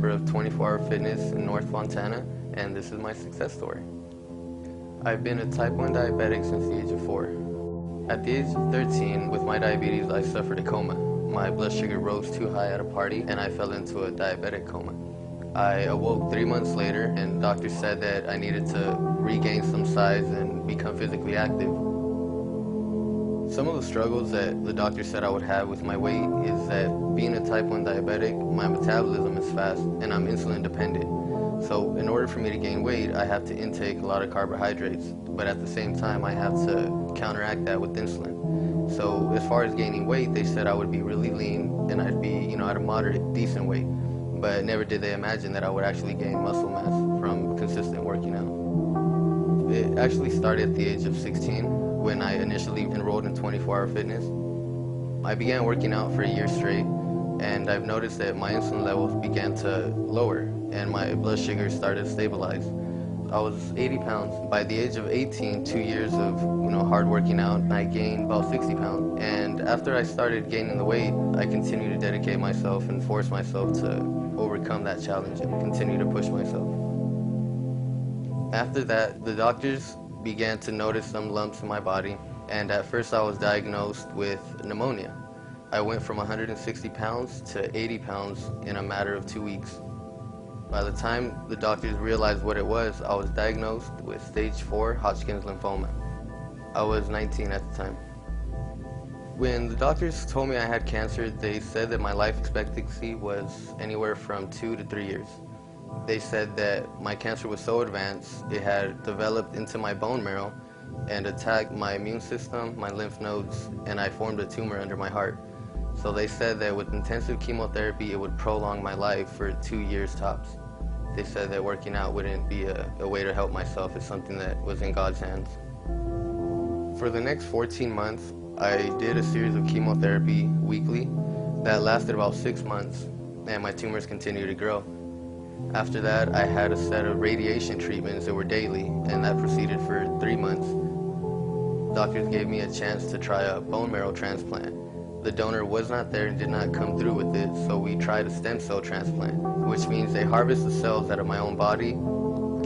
member of 24 Hour Fitness in North Montana, and this is my success story. I've been a type 1 diabetic since the age of 4. At the age of 13, with my diabetes, I suffered a coma. My blood sugar rose too high at a party, and I fell into a diabetic coma. I awoke 3 months later, and doctors said that I needed to regain some size and become physically active. Some of the struggles that the doctor said I would have with my weight is that being a type 1 diabetic, my metabolism is fast and I'm insulin dependent. So in order for me to gain weight, I have to intake a lot of carbohydrates, but at the same time I have to counteract that with insulin. So as far as gaining weight, they said I would be really lean and I'd be, at a moderate, decent weight. But never did they imagine that I would actually gain muscle mass from consistent working out. It actually started at the age of 16. When I initially enrolled in 24 Hour Fitness. I began working out for a year straight, and I've noticed that my insulin levels began to lower and my blood sugar started to stabilize. I was 80 pounds. By the age of 18, 2 years of hard working out, I gained about 60 pounds. And after I started gaining the weight, I continued to dedicate myself and force myself to overcome that challenge and continue to push myself. After that, the doctors began to notice some lumps in my body, and at first I was diagnosed with pneumonia. I went from 160 pounds to 80 pounds in a matter of 2 weeks. By the time the doctors realized what it was, I was diagnosed with stage 4 Hodgkin's lymphoma. I was 19 at the time. When the doctors told me I had cancer, they said that my life expectancy was anywhere from 2 to 3 years. They said that my cancer was so advanced, it had developed into my bone marrow and attacked my immune system, my lymph nodes, and I formed a tumor under my heart. So they said that with intensive chemotherapy, it would prolong my life for 2 years tops. They said that working out wouldn't be a way to help myself. It's something that was in God's hands. For the next 14 months, I did a series of chemotherapy weekly that lasted about 6 months, and my tumors continued to grow. After that, I had a set of radiation treatments that were daily, and that proceeded for 3 months. Doctors gave me a chance to try a bone marrow transplant. The donor was not there and did not come through with it, so we tried a stem cell transplant, which means they harvest the cells out of my own body,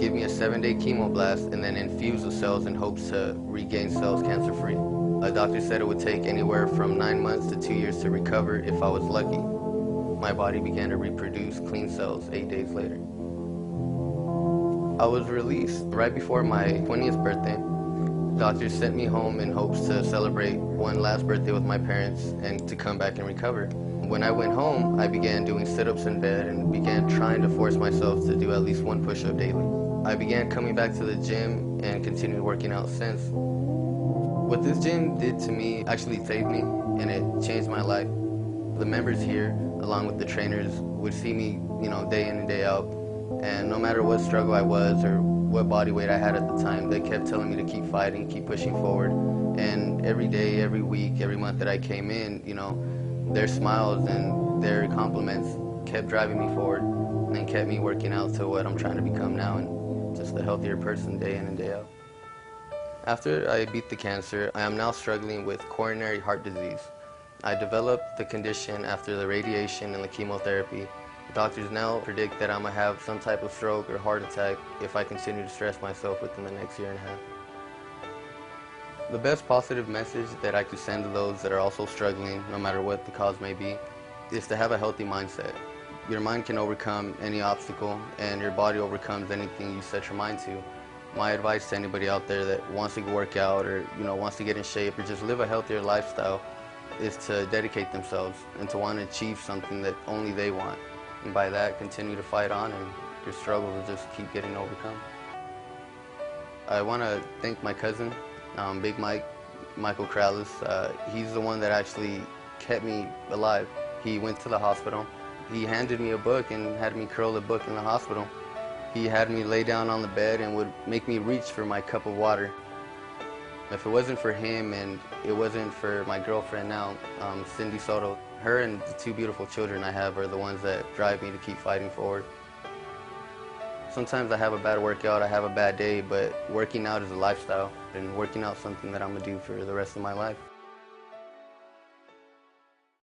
give me a 7-day chemoblast, and then infuse the cells in hopes to regain cells cancer-free. A doctor said it would take anywhere from 9 months to 2 years to recover if I was lucky. My body began to reproduce clean cells 8 days later. I was released right before my 20th birthday. Doctors sent me home in hopes to celebrate one last birthday with my parents and to come back and recover. When I went home, I began doing sit-ups in bed and began trying to force myself to do at least 1 push-up daily. I began coming back to the gym and continued working out since. What this gym did to me actually saved me, and it changed my life. The members here, along with the trainers, would see me, day in and day out. And no matter what struggle I was or what body weight I had at the time, they kept telling me to keep fighting, keep pushing forward. And every day, every week, every month that I came in, their smiles and their compliments kept driving me forward and kept me working out to what I'm trying to become now, and just a healthier person day in and day out. After I beat the cancer, I am now struggling with coronary heart disease. I developed the condition after the radiation and the chemotherapy. Doctors now predict that I'm going to have some type of stroke or heart attack if I continue to stress myself within the next year and a half. The best positive message that I could send to those that are also struggling, no matter what the cause may be, is to have a healthy mindset. Your mind can overcome any obstacle, and your body overcomes anything you set your mind to. My advice to anybody out there that wants to work out or wants to get in shape or just live a healthier lifestyle is to dedicate themselves and to want to achieve something that only they want. And by that, continue to fight on, and your struggles will just keep getting overcome. I want to thank my cousin, Big Mike, Michael Corrales. He's the one that actually kept me alive. He went to the hospital. He handed me a book and had me curl the book in the hospital. He had me lay down on the bed and would make me reach for my cup of water. If it wasn't for him and it wasn't for my girlfriend now, Cindy Soto, her and the 2 beautiful children I have are the ones that drive me to keep fighting forward. Sometimes I have a bad workout, I have a bad day, but working out is a lifestyle, and working out is something that I'm going to do for the rest of my life.